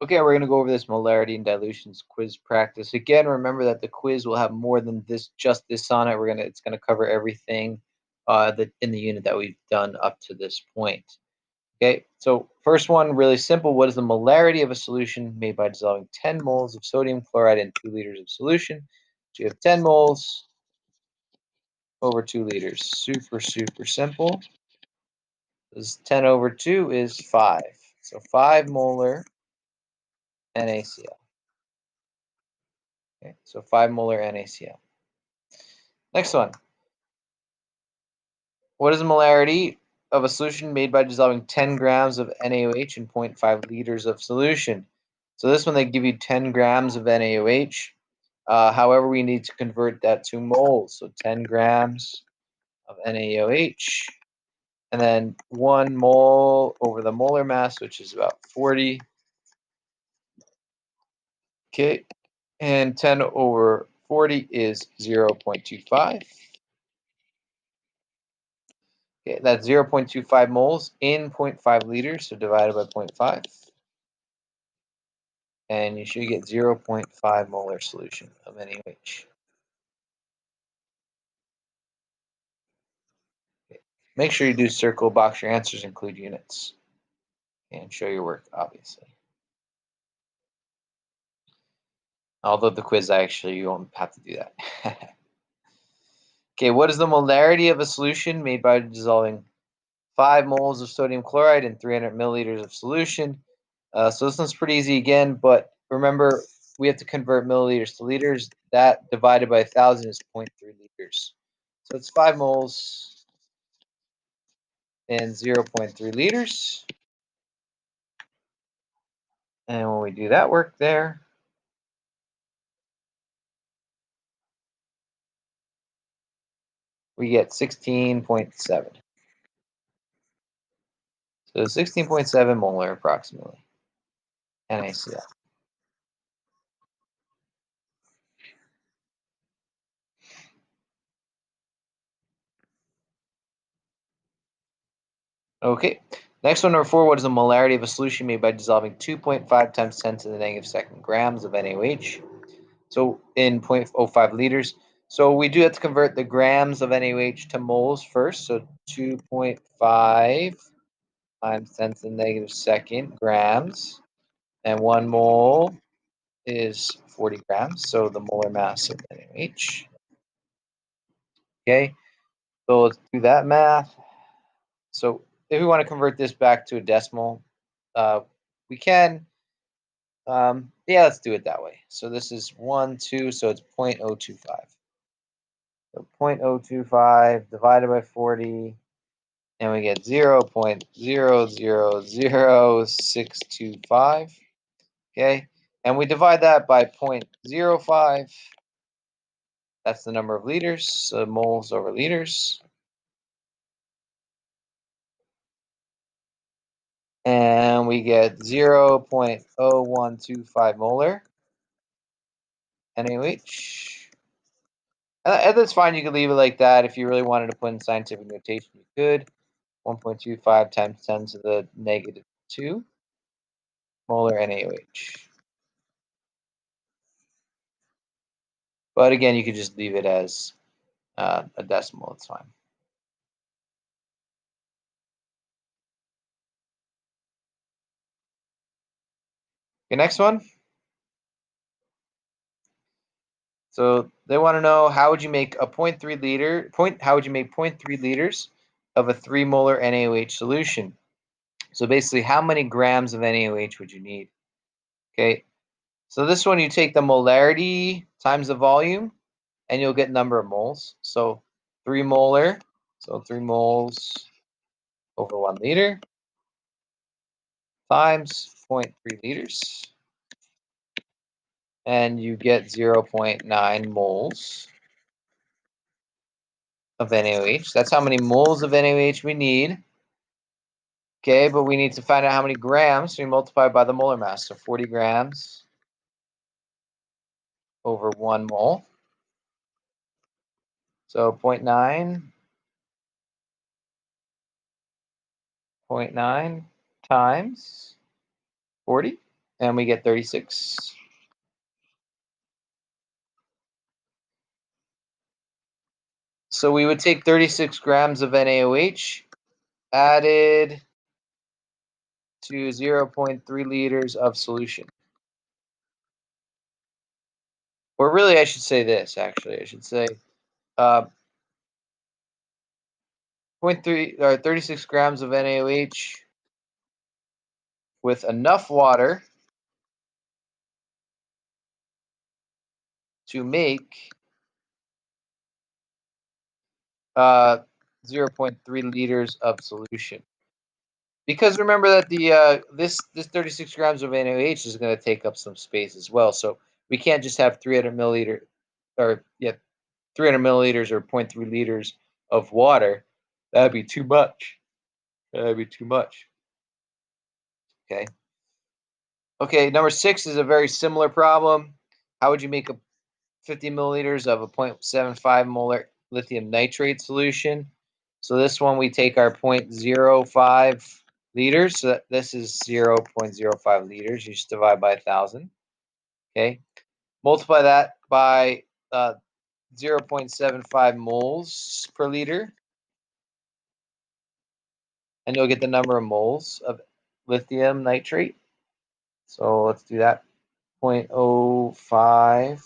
Okay, we're going to go over this molarity and dilutions quiz practice. Again, remember that the quiz will have more than just this on it. It's gonna cover everything that in the unit that we've done up to this point. Okay, so first one, really simple. What is the molarity of a solution made by dissolving 10 moles of sodium chloride in 2 liters of solution? So you have 10 moles over 2 liters. Super simple. This 10 over 2 is 5. So 5 molar NaCl. Okay, so 5 molar NaCl. Next one. What is the molarity of a solution made by dissolving 10 grams of NaOH in 0.5 liters of solution? So this one, they give you 10 grams of NaOH. However, we need to convert that to moles. So 10 grams of NaOH, and then 1 mole over the molar mass, which is about 40. Okay, and 10 over 40 is 0.25. Okay, that's 0.25 moles in 0.5 liters, so divided by 0.5. And you should get 0.5 molar solution of NaOH. Okay. Make sure you do circle, box your answers, include units, and show your work, obviously. Although the quiz, actually, you won't have to do that. Okay, what is the molarity of a solution made by dissolving 5 moles of sodium chloride in 300 milliliters of solution? So this one's pretty easy again, but remember, we have to convert milliliters to liters. That divided by 1,000 is 0.3 liters. So it's 5 moles and 0.3 liters. And when we do that work there, we get 16.7. So 16.7 molar approximately NaCl. Okay, next one, number 4. What is the molarity of a solution made by dissolving 2.5 times 10 to the negative second grams of NaOH? So in 0.05 liters. So we do have to convert the grams of NaOH to moles first. So 2.5 times 10 to the negative second grams. And 1 mole is 40 grams. So the molar mass of NaOH. Okay, so let's do that math. So if we want to convert this back to a decimal, we can. Yeah, let's do it that way. So this is 1, 2, so it's 0.025. So 0.025 divided by 40, and we get 0.000625. Okay, and we divide that by 0.05. That's the number of liters, so moles over liters. And we get 0.0125 molar NaOH. And that's fine. You could leave it like that. If you really wanted to put in scientific notation, you could. 1.25 times 10 to the negative 2 molar NaOH. But again, you could just leave it as a decimal. It's fine. Okay, next one. So they want to know, how would you make a 0.3 liter how would you make 0.3 liters of a 3 molar NaOH solution? So basically, how many grams of NaOH would you need? Okay, so this one, you take the molarity times the volume, and you'll get number of moles. So 3 molar, so 3 moles over 1 liter times 0.3 liters, and you get 0.9 moles of NaOH. That's how many moles of NaOH we need. Okay, but we need to find out how many grams, so we multiply by the molar mass. So 40 grams over 1 mole. So 0.9 times 40. and we get 36. So we would take 36 grams of NaOH added to 0.3 liters of solution. Or really, I should say this, actually. I should say uh, 0.3 or 36 grams of NaOH with enough water to make 0.3 liters of solution. Because remember that the this 36 grams of NaOH is going to take up some space as well. So we can't just have 300 milliliter or 300 milliliters or zero point 0.3 liters of water. That'd be too much. That'd be too much. Okay. Okay, number 6 is a very similar problem. How would you make a 50 milliliters of a 0.75 molar lithium nitrate solution? So this one we take our 0.05 liters. So this is 0.05 liters. You just divide by 1,000. Okay. Multiply that by 0.75 moles per liter, and you'll get the number of moles of lithium nitrate. So let's do that. 0.05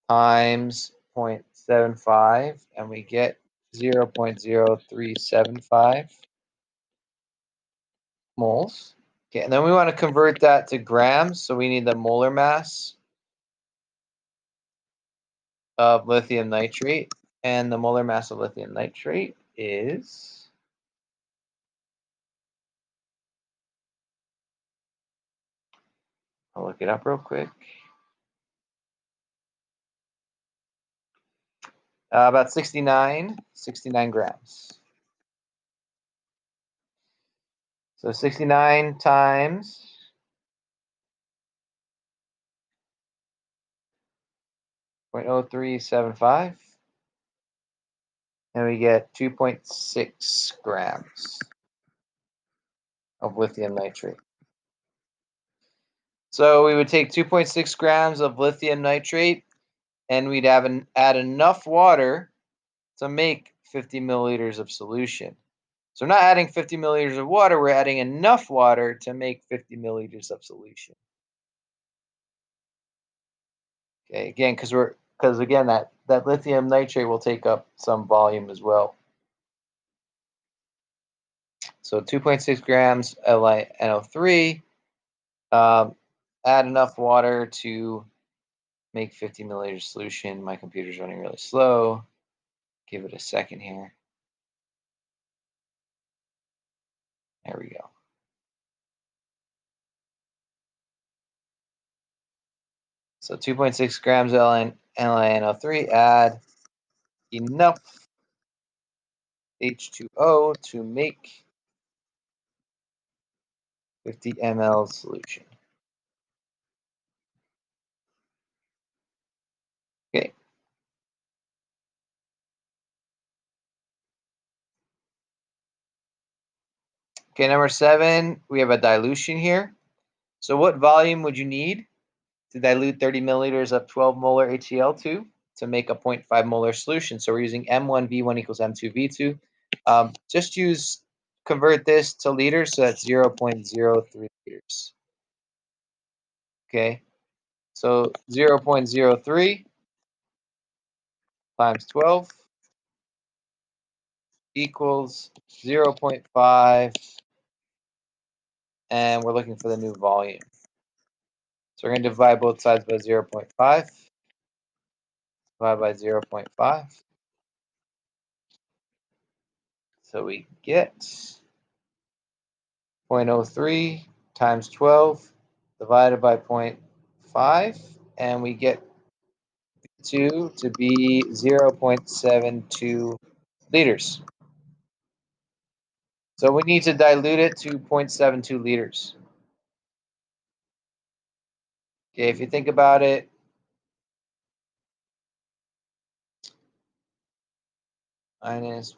times 0.75, and we get 0.0375 moles. Okay, and then we want to convert that to grams, so we need the molar mass of lithium nitrate, and the molar mass of lithium nitrate is I'll look it up real quick. About 69 grams. So 69 times 0.0375, and we get 2.6 grams of lithium nitrate. So we would take 2.6 grams of lithium nitrate, and we'd add enough water to make 50 milliliters of solution. So we're not adding 50 milliliters of water, we're adding enough water to make 50 milliliters of solution. Okay, again, because again that lithium nitrate will take up some volume as well. So 2.6 grams LiNO3, add enough water to make 50 milliliters solution. My computer's running really slow. Give it a second here. There we go. So 2.6 grams LiNO3, add enough H2O to make 50 ml solution. Okay. Okay, number 7, we have a dilution here. So what volume would you need to dilute 30 milliliters of 12 molar HCl2 to make a 0.5 molar solution? So we're using M1V1 equals M2V2. Just convert this to liters, so that's 0.03 liters. Okay, so 0.03 times 12 equals 0.5, and we're looking for the new volume. So we're going to divide both sides by 0.5, divide by 0.5. So we get 0.03 times 12 divided by 0.5, and we get 2 to be 0.72 liters. So we need to dilute it to 0.72 liters. Okay, if you think about it, minus.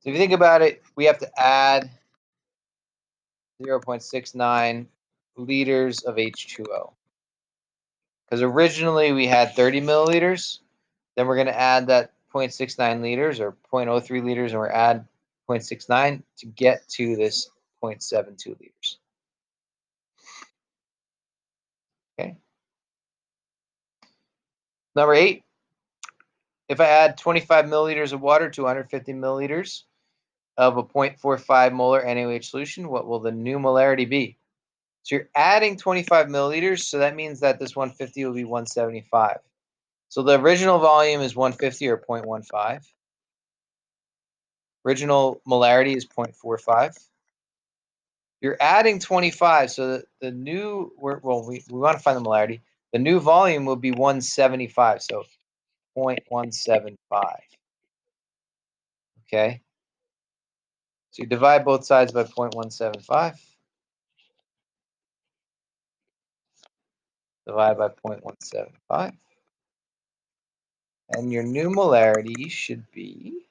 So if you think about it, we have to add 0.69 liters of H2O. Because originally we had 30 milliliters. Then we're going to add that 0.69 liters or 0.03 liters, and we're add 0.69 to get to this 0.72 liters. Okay. Number 8, if I add 25 milliliters of water to 150 milliliters of a 0.45 molar NaOH solution, what will the new molarity be? So you're adding 25 milliliters, so that means that this 150 will be 175. So the original volume is 150 or 0.15. Original molarity is 0.45. You're adding 25, so that the new, well, we want to find the molarity. The new volume will be 175, so 0.175. Okay? So you divide both sides by 0.175. Divide by 0.175. And your new molarity should be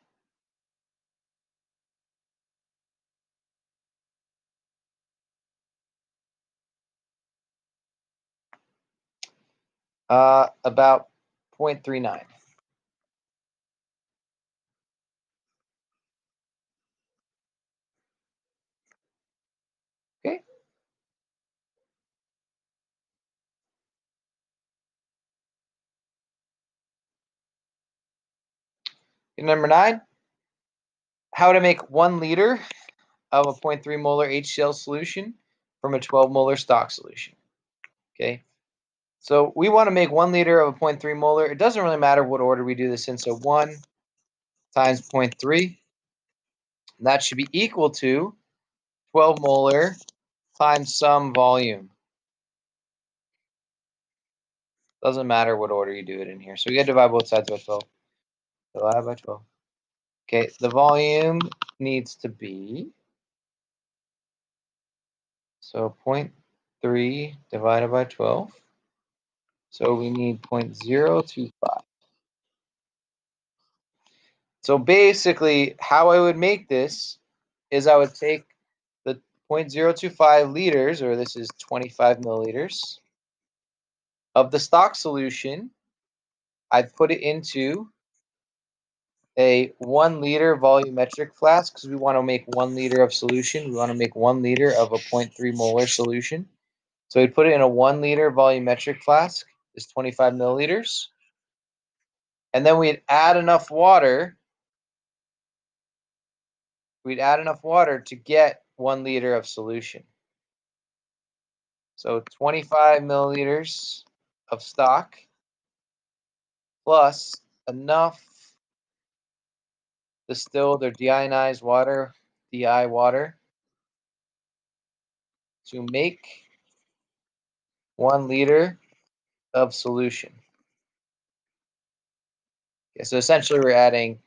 about 0.39. Okay? And number 9, how to make 1 liter of a 0.3 molar HCl solution from a 12 molar stock solution. Okay? So we want to make 1 liter of a 0.3 molar. It doesn't really matter what order we do this in. So 1 times 0.3, that should be equal to 12 molar times some volume. Doesn't matter what order you do it in here. So we got to divide both sides by 12. Divide by 12. Okay, the volume needs to be, so 0.3 divided by 12. So we need 0.025. So basically, how I would make this is I would take the 0.025 liters, or this is 25 milliliters, of the stock solution. I'd put it into a 1 liter volumetric flask because we want to make 1 liter of solution. We want to make 1 liter of a 0.3 molar solution. So we'd put it in a 1 liter volumetric flask, is 25 milliliters. And then we'd add enough water. We'd add enough water to get 1 liter of solution. So 25 milliliters of stock plus enough distilled or deionized water, DI water, to make 1 liter of solution. Okay, so essentially we're adding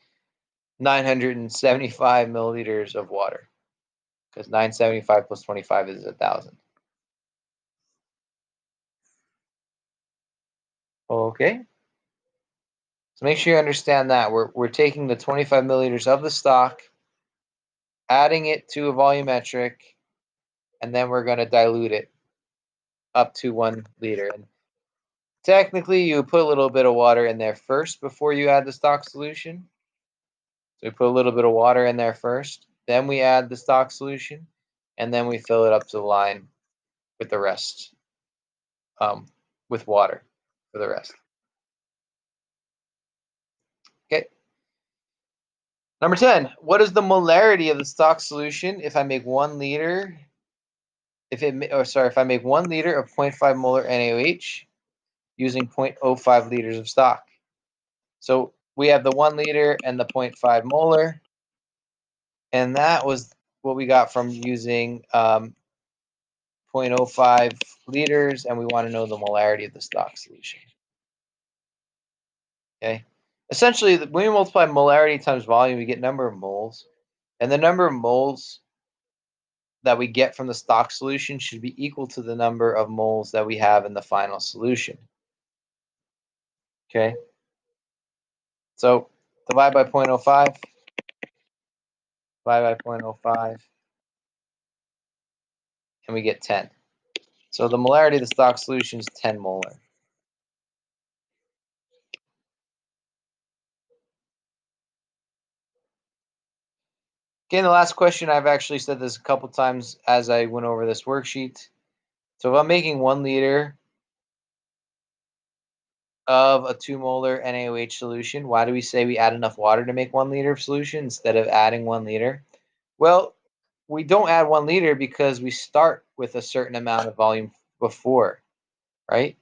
975 milliliters of water because 975 plus 25 is 1,000. Okay. So make sure you understand that. We're taking the 25 milliliters of the stock, adding it to a volumetric, and then we're going to dilute it up to 1 liter. And technically, you put a little bit of water in there first before you add the stock solution. So we put a little bit of water in there first, then we add the stock solution, and then we fill it up to the line with the rest, with water for the rest. Okay. Number 10, what is the molarity of the stock solution if I make 1 liter, if I make 1 liter of 0.5 molar NaOH using 0.05 liters of stock? So we have the 1 liter and the 0.5 molar, and that was what we got from using 0.05 liters, and we want to know the molarity of the stock solution. Okay. Essentially, when we multiply molarity times volume, we get number of moles, and the number of moles that we get from the stock solution should be equal to the number of moles that we have in the final solution. Okay. So divide by 0.05, divide by 0.05, and we get 10. So the molarity of the stock solution is 10 molar. Okay, the last question, I've actually said this a couple times as I went over this worksheet. So if I'm making 1 liter of a 2 molar NaOH solution, why do we say we add enough water to make 1 liter of solution instead of adding 1 liter? Well, we don't add 1 liter because we start with a certain amount of volume before, right?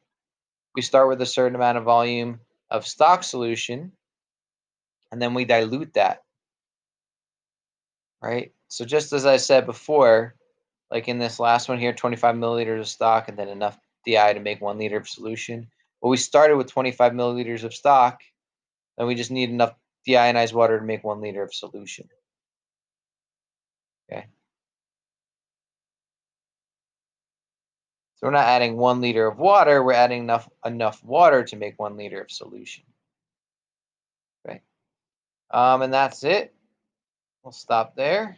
We start with a certain amount of volume of stock solution, and then we dilute that, right? So just as I said before, like in this last one here, 25 milliliters of stock and then enough DI to make 1 liter of solution. Well, we started with 25 milliliters of stock, and we just need enough deionized water to make 1 liter of solution. Okay. So we're not adding 1 liter of water, we're adding enough water to make 1 liter of solution. Okay. And that's it. We'll stop there.